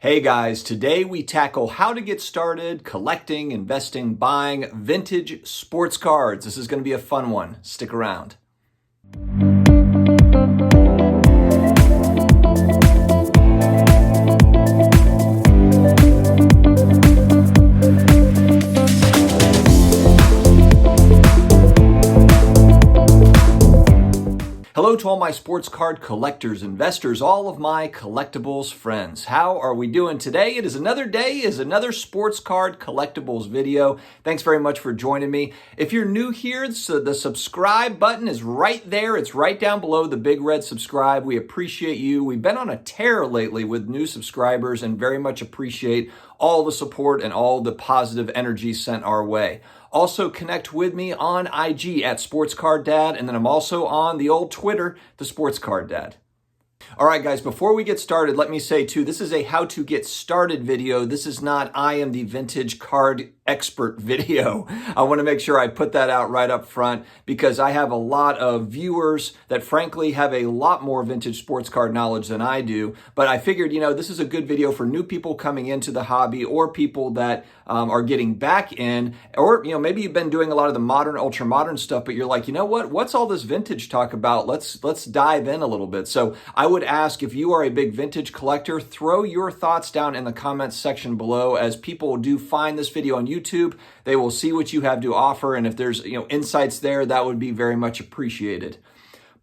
Hey guys, today we tackle how to get started collecting, investing, buying vintage sports cards. This is going to be a fun one. Stick around. Hello to all my sports card collectors, investors, all of my collectibles friends. How are we doing today? It is another day, is another sports card collectibles video. Thanks very much for joining me. If you're new here, so the subscribe button is right there. It's right down below the big red subscribe. We appreciate you. We've been on a tear lately with new subscribers and very much appreciate all the support and all the positive energy sent our way. Also connect with me on IG at SportsCardDad, and then I'm also on the old Twitter, the SportsCardDad. All right, guys, before we get started, let me say too, this is a how to get started video. This is not I am the vintage card expert video. I want to make sure I put that out right up front because I have a lot of viewers that frankly have a lot more vintage sports card knowledge than I do. But I figured, this is a good video for new people coming into the hobby or people that are getting back in, or, maybe you've been doing a lot of the modern, ultra modern stuff, but you're like, what's all this vintage talk about? Let's dive in a little bit. So I would ask, if you are a big vintage collector, throw your thoughts down in the comments section below. As people do find this video on YouTube, they will see what you have to offer. And if there's, insights there, that would be very much appreciated.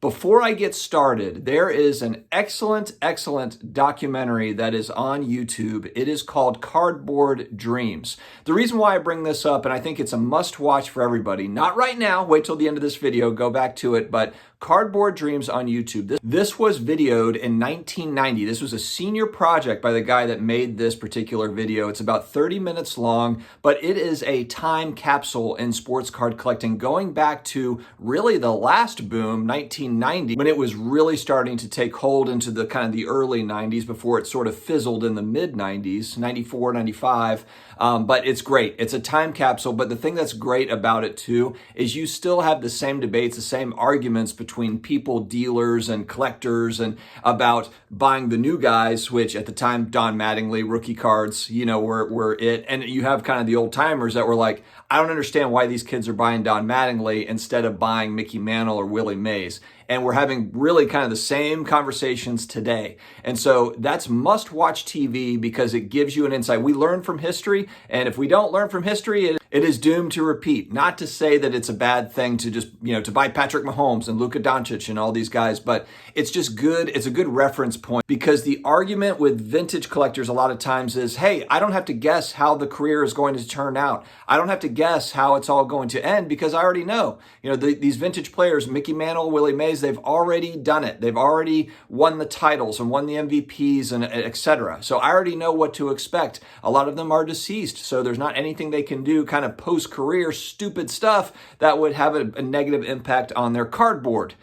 Before I get started, there is an excellent documentary that is on YouTube. It is called Cardboard Dreams. The reason why I bring this up, and I think it's a must watch for everybody, not right now, wait till the end of this video, go back to it, but Cardboard Dreams on YouTube. This was videoed in 1990. This was a senior project by the guy that made this particular video. It's about 30 minutes long, but it is a time capsule in sports card collecting going back to really the last boom, 1990, when it was really starting to take hold into the kind of the early 90s before it sort of fizzled in the mid 90s, 94, 95. But it's great. It's a time capsule. But the thing that's great about it too is you still have the same debates, the same arguments between people, dealers, and collectors, and about buying the new guys, which at the time, Don Mattingly, rookie cards, were it. And you have kind of the old timers that were like, I don't understand why these kids are buying Don Mattingly instead of buying Mickey Mantle or Willie Mays. And we're having really kind of the same conversations today. And so that's must-watch TV because it gives you an insight. We learn from history, and if we don't learn from history, it is doomed to repeat. Not to say that it's a bad thing to just, to buy Patrick Mahomes and Luka Doncic and all these guys, but it's just good. It's a good reference point because the argument with vintage collectors a lot of times is, hey, I don't have to guess how the career is going to turn out. I don't have to guess how it's all going to end because I already know. These vintage players, Mickey Mantle, Willie Mays, they've already done it. They've already won the titles and won the MVPs and et cetera. So I already know what to expect. A lot of them are deceased, so there's not anything they can do kind of post-career stupid stuff that would have a negative impact on their cardboard.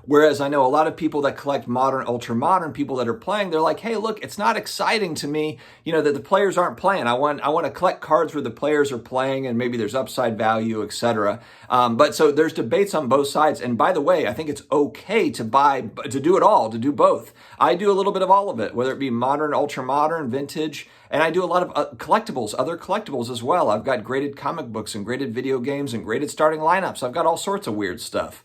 Whereas I know a lot of people that collect modern, ultra modern, people that are playing, they're like, hey, look, it's not exciting to me, that the players aren't playing. I want to collect cards where the players are playing and maybe there's upside value, etc. But so there's debates on both sides. And by the way, I think it's okay to do it all, to do both. I do a little bit of all of it, whether it be modern, ultra modern, vintage, and I do a lot of collectibles, other collectibles as well. I've got graded comic books and graded video games and graded starting lineups. I've got all sorts of weird stuff.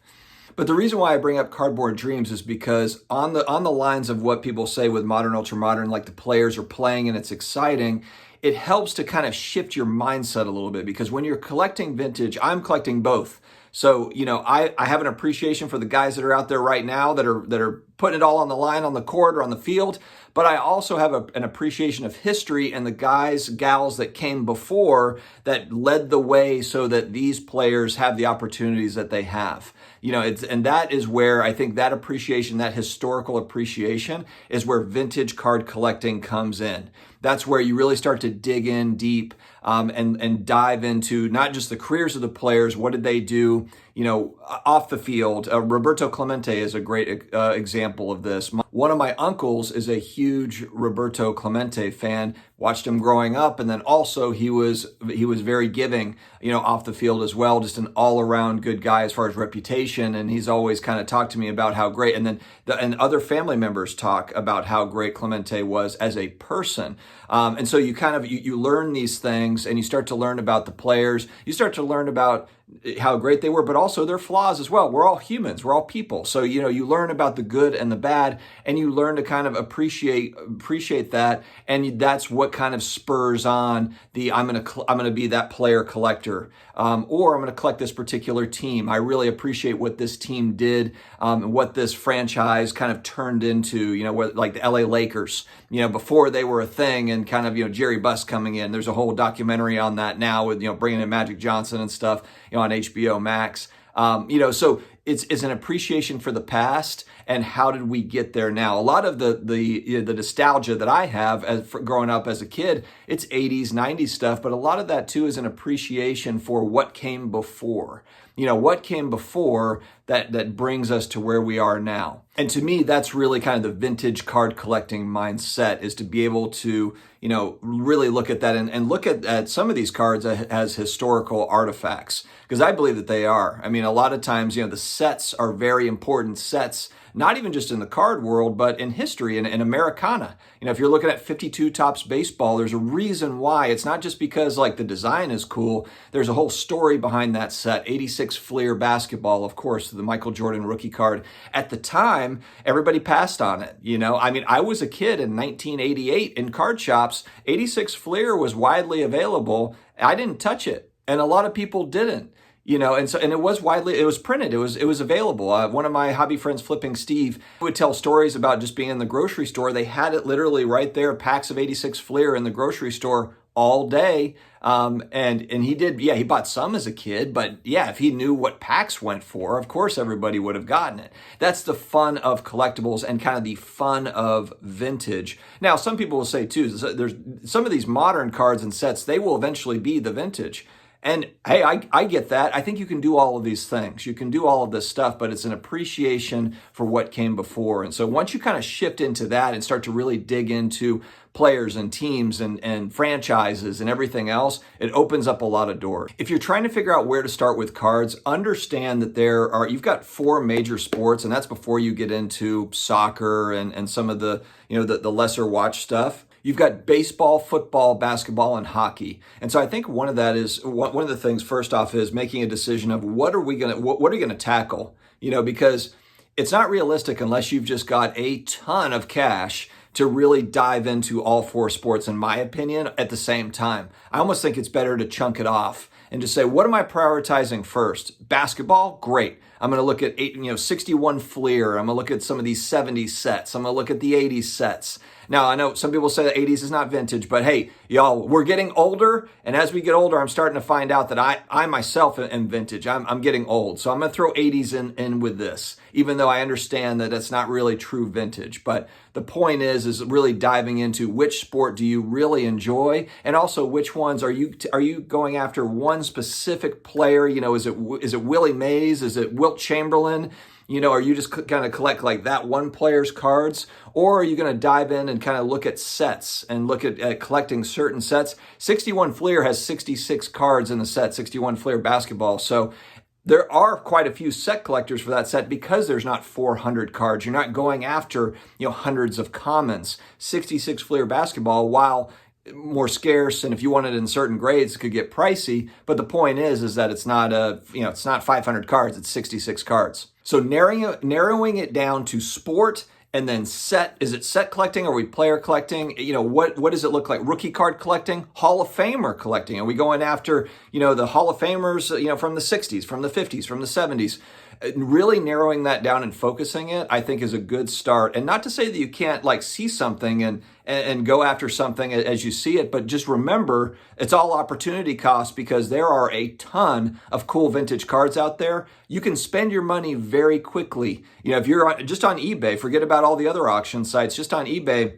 But the reason why I bring up Cardboard Dreams is because on the lines of what people say with modern, ultra modern, like the players are playing and it's exciting, it helps to kind of shift your mindset a little bit because when you're collecting vintage, I'm collecting both. So, I have an appreciation for the guys that are out there right now that are putting it all on the line on the court or on the field. But I also have an appreciation of history and the guys, gals that came before that led the way so that these players have the opportunities that they have. And that is where I think that appreciation, that historical appreciation is where vintage card collecting comes in. That's where you really start to dig in deep and dive into not just the careers of the players, what did they do, off the field. Roberto Clemente is a great example of this. One of my uncles is a huge Roberto Clemente fan. Watched him growing up, and then also he was very giving, off the field as well. Just an all-around good guy as far as reputation, and he's always kind of talked to me about how great. And then and other family members talk about how great Clemente was as a person. And so you kind of you learn these things, and you start to learn about the players. You start to learn about how great they were, but also their flaws as well. We're all humans. We're all people. So, you learn about the good and the bad, and you learn to kind of appreciate that. And that's what kind of spurs on the, I'm going to be that player collector, or I'm going to collect this particular team. I really appreciate what this team did, what this franchise kind of turned into, like the LA Lakers, before they were a thing, and kind of, Jerry Buss coming in. There's a whole documentary on that now with, bringing in Magic Johnson and stuff, on HBO Max. So it's an appreciation for the past and how did we get there now. A lot of the nostalgia that I have growing up as a kid, it's 80s, 90s stuff, but a lot of that too is an appreciation for what came before. What came before that brings us to where we are now. And to me, that's really kind of the vintage card collecting mindset, is to be able to, really look at that and look at some of these cards as historical artifacts, because I believe that they are. I mean, a lot of times, the sets are very important sets, not even just in the card world, but in history and in Americana. If you're looking at 52 Topps baseball, there's a reason why. It's not just because like the design is cool. There's a whole story behind that set. 86 Fleer basketball, of course, the Michael Jordan rookie card. At the time, everybody passed on it. I was a kid in 1988 in card shops. 86 Fleer was widely available. I didn't touch it, and a lot of people didn't. And it was printed, it was available. One of my hobby friends, Flipping Steve, would tell stories about just being in the grocery store. They had it literally right there, packs of 86 Fleer in the grocery store all day. And he bought some as a kid, but yeah, if he knew what packs went for, of course everybody would have gotten it. That's the fun of collectibles and kind of the fun of vintage. Now, some people will say too, there's some of these modern cards and sets, they will eventually be the vintage. And hey, I get that. I think you can do all of these things. You can do all of this stuff, but it's an appreciation for what came before. And so once you kind of shift into that and start to really dig into players and teams and franchises and everything else, it opens up a lot of doors. If you're trying to figure out where to start with cards, understand that you've got 4 major sports, and that's before you get into soccer and some of the, the lesser watch stuff. You've got baseball, football, basketball, and hockey. And so I think one of the things first off is making a decision of what are you going to tackle? Because it's not realistic unless you've just got a ton of cash to really dive into all 4 sports, in my opinion, at the same time. I almost think it's better to chunk it off and just say, what am I prioritizing first? Basketball? Great. I'm going to look at 61 Fleer. I'm going to look at some of these 70s sets. I'm going to look at the 80s sets. Now, I know some people say the 80s is not vintage, but hey, y'all, we're getting older. And as we get older, I'm starting to find out that I myself am vintage. I'm getting old. So I'm going to throw 80s in with this, even though I understand that it's not really true vintage. But the point is really diving into which sport do you really enjoy, and also which ones are you going after one specific player? Is it Willie Mays? Is it Wilt Chamberlain? Are you just kind of collect like that one player's cards? Or are you going to dive in and kind of look at sets and look at collecting certain sets? 61 Fleer has 66 cards in the set, 61 Fleer basketball. So there are quite a few set collectors for that set because there's not 400 cards. You're not going after, hundreds of commons. 66 Fleer basketball, while more scarce, and if you want it in certain grades, it could get pricey. But the point is that it's not it's not 500 cards, it's 66 cards. So narrowing it down to sport and then set. Is it set collecting? Are we player collecting? What does it look like? Rookie card collecting? Hall of Famer collecting? Are we going after, the Hall of Famers, from the 60s, from the 50s, from the 70s? Really narrowing that down and focusing it, I think, is a good start. And not to say that you can't see something and go after something as you see it, but just remember it's all opportunity cost, because there are a ton of cool vintage cards out there. You can spend your money very quickly. If you're just on eBay, forget about all the other auction sites, just on eBay,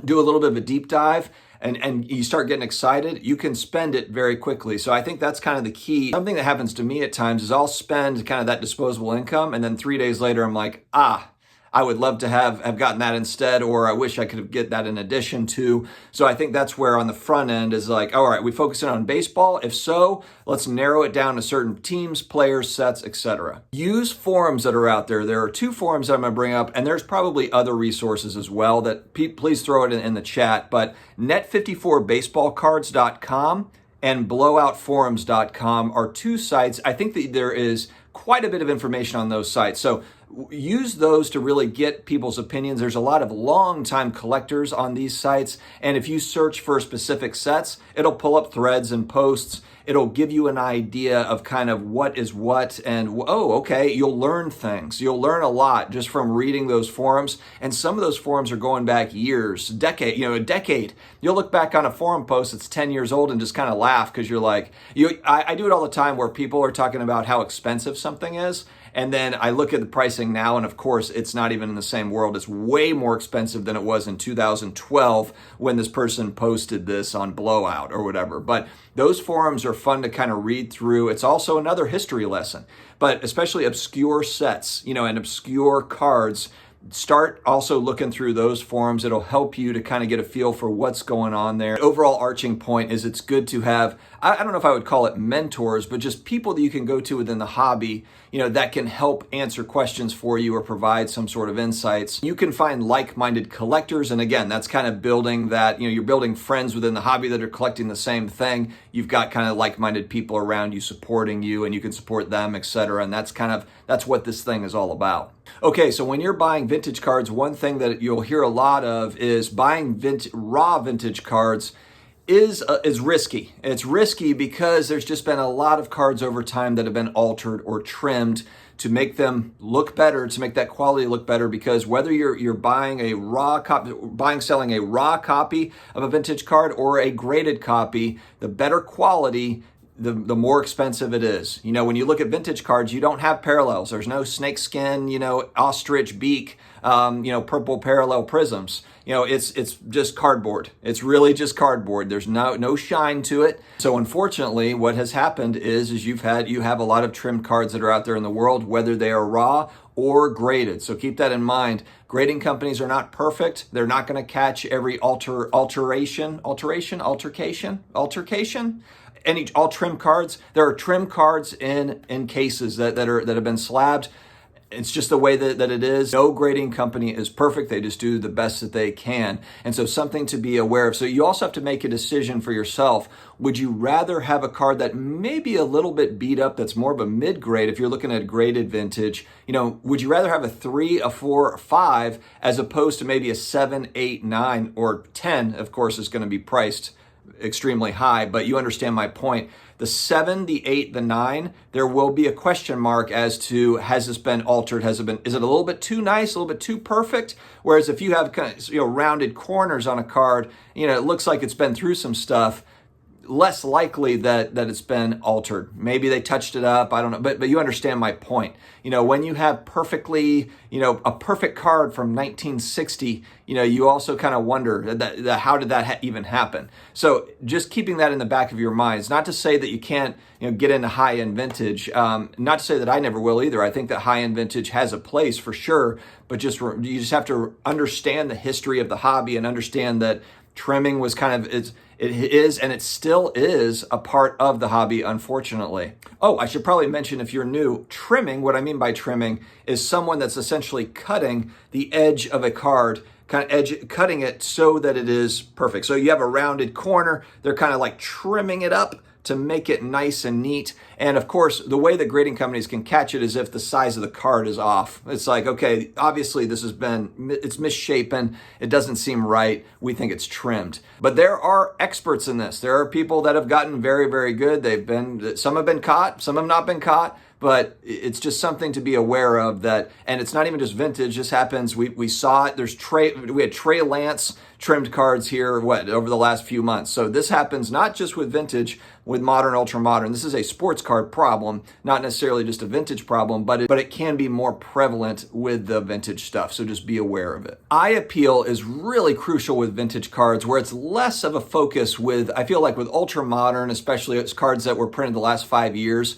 do a little bit of a deep dive and you start getting excited, you can spend it very quickly. So I think that's kind of the key. Something that happens to me at times is I'll spend kind of that disposable income, and then 3 days later I'm like, I would love to have gotten that instead, or I wish I could get that in addition to. So I think that's where on the front end is like, all right, we focusing on baseball? If so, let's narrow it down to certain teams, players, sets, etc. Use forums that are out there. There are 2 forums that I'm gonna bring up, and there's probably other resources as well that please throw it in the chat, but net54baseballcards.com and blowoutforums.com are 2 sites. I think that there is quite a bit of information on those sites. So use those to really get people's opinions. There's a lot of long-time collectors on these sites, and if you search for specific sets, it'll pull up threads and posts. It'll give you an idea of kind of what is what, and okay, you'll learn things. You'll learn a lot just from reading those forums, and some of those forums are going back years, a decade. You'll look back on a forum post that's 10 years old and just kind of laugh because you're like, I do it all the time where people are talking about how expensive something is, and then I look at the pricing now, and of course, it's not even in the same world. It's way more expensive than it was in 2012 when this person posted this on Blowout or whatever. But those forums are fun to kind of read through. It's also another history lesson, but especially obscure sets, and obscure cards. Start also looking through those forums. It'll help you to kind of get a feel for what's going on there. Overall arching point is it's good to have, I don't know if I would call it mentors, but just people that you can go to within the hobby, that can help answer questions for you or provide some sort of insights. You can find like-minded collectors. And again, that's kind of building that, you're building friends within the hobby that are collecting the same thing. You've got kind of like-minded people around you supporting you, and you can support them, etc. And that's what this thing is all about. Okay, so when you're buying vintage cards, one thing that you'll hear a lot of is buying raw vintage cards is risky. It's risky because there's just been a lot of cards over time that have been altered or trimmed to make them look better, to make that quality look better. Because whether you're buying selling a raw copy of a vintage card or a graded copy, the better quality, the more expensive it is. When you look at vintage cards, you don't have parallels. There's no snakeskin, ostrich beak, purple parallel prisms. It's just cardboard. It's really just cardboard. There's no shine to it. So unfortunately, what has happened is you have a lot of trimmed cards that are out there in the world, whether they are raw or graded. So keep that in mind. Grading companies are not perfect. They're not going to catch every altercation. All trim cards. There are trim cards in cases that have been slabbed. It's just the way that it is. No grading company is perfect. They just do the best that they can. And so something to be aware of. So you also have to make a decision for yourself. Would you rather have a card that may be a little bit beat up, that's more of a mid-grade if you're looking at graded vintage? Would you rather have a 3, a 4, a 5 as opposed to maybe a 7, 8, 9, or 10, of course, is going to be priced extremely high, but you understand my point. The 7, the 8, the 9, there will be a question mark as to, has this been altered? Is it a little bit too nice, a little bit too perfect? Whereas if you have kind of, rounded corners on a card, it looks like it's been through some stuff, less likely that it's been altered. Maybe they touched it up, I don't know, but you understand my point. When you have perfectly, a perfect card from 1960, you also kind of wonder how did that even happen? So just keeping that in the back of your mind. It's not to say that you can't, get into high-end vintage. Not to say that I never will either. I think that high-end vintage has a place for sure, but you just have to understand the history of the hobby and understand that trimming was kind of, it is and it still is a part of the hobby, unfortunately. Oh, I should probably mention, if you're new, trimming, what I mean by trimming is someone that's essentially cutting the edge of a card, cutting it so that it is perfect. So you have a rounded corner, they're kind of like trimming it up to make it nice and neat. And of course, the way that grading companies can catch it is if the size of the card is off. It's like, okay, obviously it's misshapen. It doesn't seem right. We think it's trimmed. But there are experts in this. There are people that have gotten very, very good. Some have been caught, some have not been caught. but it's just something to be aware of that. And it's not even just vintage. This happens. We saw it. We had Trey Lance trimmed cards here, over the last few months. So this happens not just with vintage, with modern, ultra modern. This is a sports card problem, not necessarily just a vintage problem, but it can be more prevalent with the vintage stuff. So just be aware of it. Eye appeal is really crucial with vintage cards, where it's less of a focus with, I feel like with ultra modern, especially it's cards that were printed the last 5 years.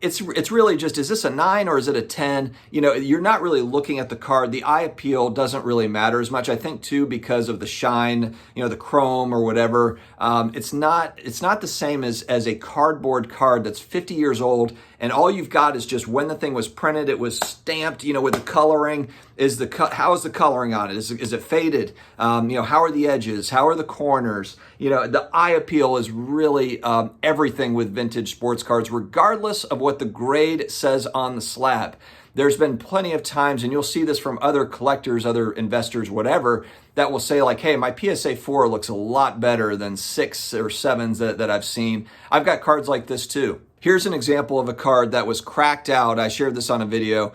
It's really just, is this a 9 or is it a 10? You're not really looking at the card. The eye appeal doesn't really matter as much, I think, too, because of the shine, the chrome or whatever. It's not the same as a cardboard card that's 50 years old, and all you've got is just when the thing was printed, it was stamped, with the coloring. How is the coloring on it? Is it faded? How are the edges? How are the corners? The eye appeal is really everything with vintage sports cards, regardless of what the grade says on the slab. There's been plenty of times, and you'll see this from other collectors, other investors, whatever, that will say like, hey, my PSA 4 looks a lot better than 6 or 7s that I've seen. I've got cards like this too. Here's an example of a card that was cracked out. I shared this on a video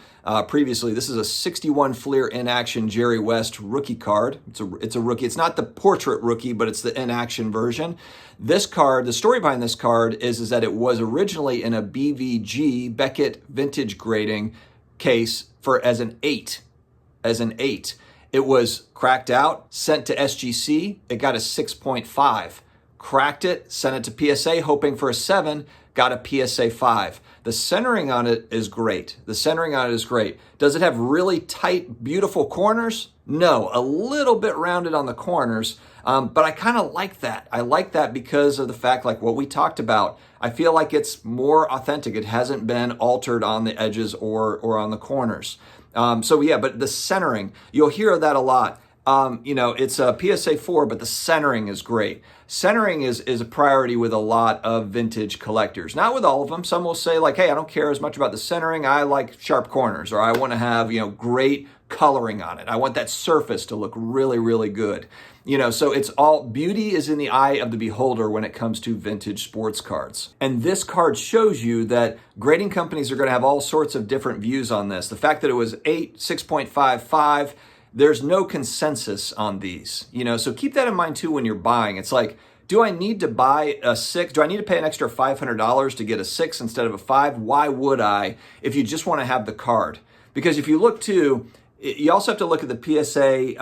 previously. This is a 61 Fleer in action Jerry West rookie card. It's a rookie. It's not the portrait rookie, but it's the in action version. This card, the story behind this card is that it was originally in a BVG, Beckett vintage grading case as an 8. It was cracked out, sent to SGC. It got a 6.5. Cracked it, sent it to PSA, hoping for a 7. Got a PSA 5. The centering on it is great. Does it have really tight, beautiful corners? No, a little bit rounded on the corners, but I kind of like that. I like that because of the fact, like what we talked about, I feel like it's more authentic. It hasn't been altered on the edges or on the corners. But the centering, you'll hear that a lot. It's a PSA 4, but the centering is great. Centering is a priority with a lot of vintage collectors. Not with all of them. Some will say like, hey, I don't care as much about the centering. I like sharp corners, or I want to have, great coloring on it. I want that surface to look really, really good. So it's all, beauty is in the eye of the beholder when it comes to vintage sports cards. And this card shows you that grading companies are going to have all sorts of different views on this. The fact that it was 8, 6.55, there's no consensus on these, so keep that in mind too when you're buying. It's like, do I need to buy a 6? Do I need to pay an extra $500 to get a 6 instead of a 5? Why would I, if you just want to have the card? Because if you look too, you also have to look at the PSA,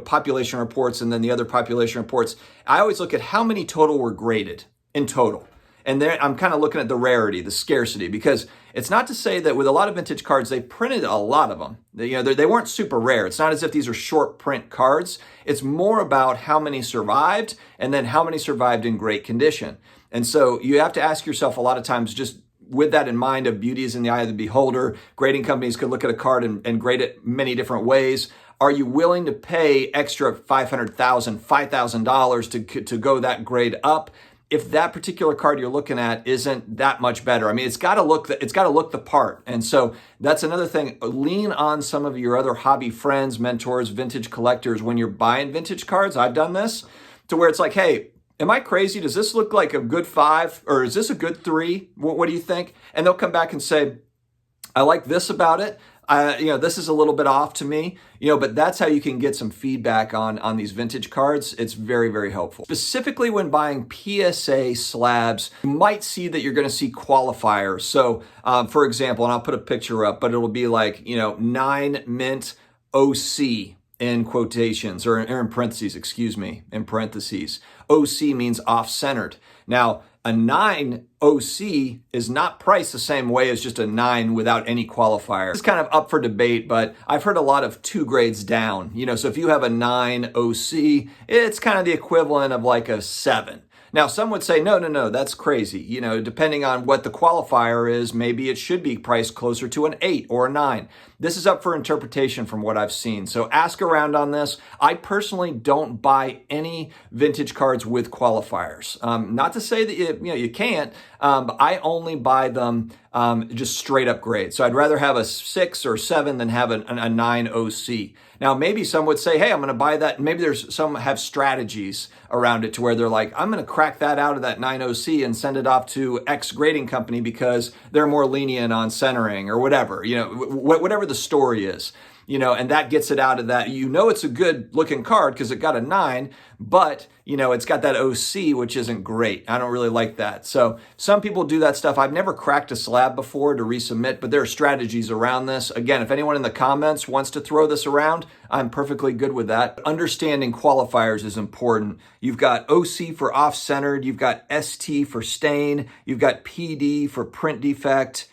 population reports, and then the other population reports. I always look at how many total were graded in total. And there, I'm kind of looking at the rarity, the scarcity, because it's not to say that with a lot of vintage cards, they printed a lot of them. They weren't super rare. It's not as if these are short print cards. It's more about how many survived and then how many survived in great condition. And so you have to ask yourself a lot of times, just with that in mind of beauty is in the eye of the beholder, grading companies could look at a card and grade it many different ways. Are you willing to pay extra $500,000, $5,000 to go that grade up? If that particular card you're looking at isn't that much better. I mean, it's got to look the part. And so that's another thing. Lean on some of your other hobby friends, mentors, vintage collectors when you're buying vintage cards. I've done this to where it's like, hey, am I crazy? Does this look like a good 5 or is this a good 3? What do you think? And they'll come back and say, I like this about it. This is a little bit off to me, but that's how you can get some feedback on these vintage cards. It's very, very helpful. Specifically when buying PSA slabs, you might see that you're going to see qualifiers. So, for example, and I'll put a picture up, but it'll be like, 9 mint OC in quotations, or in parentheses, in parentheses. OC means off-centered. Now, a 9 OC is not priced the same way as just a 9 without any qualifier. It's kind of up for debate, but I've heard a lot of 2 grades down. So if you have a 9 OC, it's kind of the equivalent of like a 7. Now, some would say, no, that's crazy. Depending on what the qualifier is, maybe it should be priced closer to an 8 or a 9. This is up for interpretation from what I've seen. So ask around on this. I personally don't buy any vintage cards with qualifiers. Not to say that you can't, but I only buy them just straight up grade. So I'd rather have a 6 or 7 than have a 9 OC. Now, maybe some would say, hey, I'm going to buy that. Maybe there's some have strategies around it to where they're like, I'm going to crack that out of that 9OC and send it off to X grading company because they're more lenient on centering or whatever, whatever the story is. And that gets it out of that. It's a good looking card because it got a 9, but, it's got that OC, which isn't great. I don't really like that. So some people do that stuff. I've never cracked a slab before to resubmit, but there are strategies around this. Again, if anyone in the comments wants to throw this around, I'm perfectly good with that. Understanding qualifiers is important. You've got OC for off-centered. You've got ST for stain. You've got PD for print defect.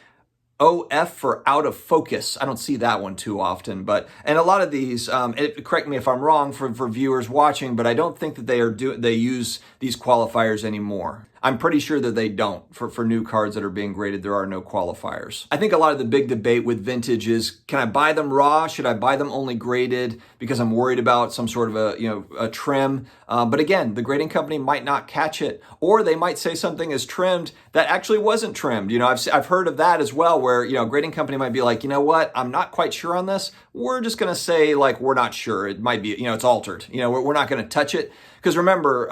OF for out of focus. I don't see that one too often, and a lot of these, correct me if I'm wrong for viewers watching, but I don't think that they use these qualifiers anymore. I'm pretty sure that they don't. For new cards that are being graded, there are no qualifiers. I think a lot of the big debate with vintage is, can I buy them raw? Should I buy them only graded because I'm worried about some sort of a trim? But again, the grading company might not catch it, or they might say something is trimmed that actually wasn't trimmed. I've heard of that as well, where a grading company might be like, you know what, I'm not quite sure on this. We're just going to say we're not sure. It might be, it's altered. We're not going to touch it. Because remember,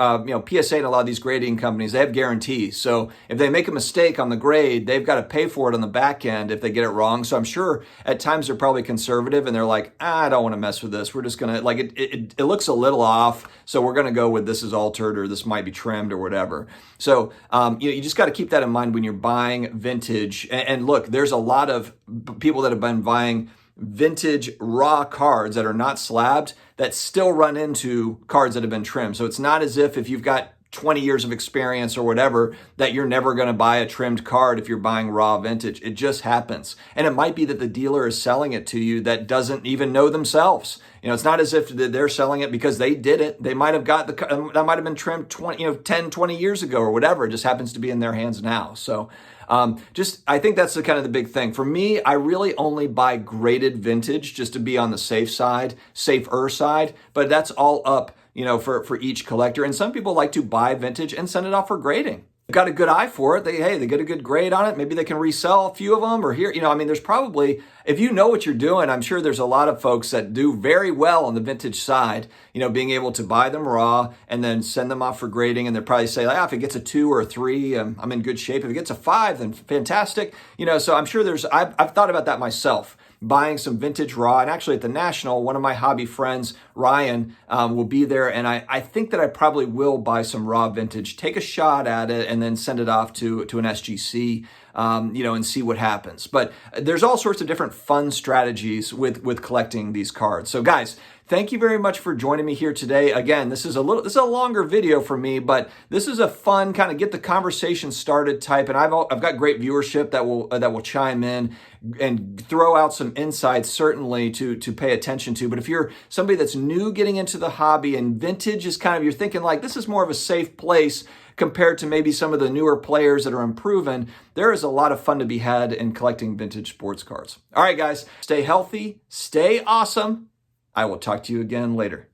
PSA and a lot of these grading companies, they have guarantees. So if they make a mistake on the grade, they've got to pay for it on the back end if they get it wrong. So I'm sure at times they're probably conservative and they're like, I don't want to mess with this. We're just going to, it looks a little off. So we're going to go with this is altered or this might be trimmed or whatever. So you just got to keep that in mind when you're buying vintage. And look, there's a lot of people that have been buying vintage raw cards that are not slabbed that still run into cards that have been trimmed. So it's not as if you've got 20 years of experience or whatever, that you're never going to buy a trimmed card if you're buying raw vintage. It just happens. And it might be that the dealer is selling it to you that doesn't even know themselves. It's not as if they're selling it because they did it. They might have got that might have been trimmed 10, 20 years ago or whatever. It just happens to be in their hands now. So I think that's the big thing. For me, I really only buy graded vintage just to be on the safer side, but that's all up, for each collector. And some people like to buy vintage and send it off for grading. They've got a good eye for it. They get a good grade on it. Maybe they can resell a few of them or there's probably, if you know what you're doing, I'm sure there's a lot of folks that do very well on the vintage side, being able to buy them raw and then send them off for grading. And they'll probably say, if it gets a 2 or a 3, I'm in good shape. If it gets a 5, then fantastic. So I'm sure I've thought about that myself, buying some vintage raw. And actually at the National, one of my hobby friends, Ryan, will be there. And I think that I probably will buy some raw vintage, take a shot at it, and then send it off to an SGC, and see what happens. But there's all sorts of different fun strategies with collecting these cards. So guys, thank you very much for joining me here today. Again, this is a longer video for me, but this is a fun kind of get the conversation started type. And I've got great viewership that will chime in and throw out some insights certainly to pay attention to. But if you're somebody that's new getting into the hobby and vintage is you're thinking this is more of a safe place compared to maybe some of the newer players that are improving, there is a lot of fun to be had in collecting vintage sports cards. All right, guys, stay healthy, stay awesome. I will talk to you again later.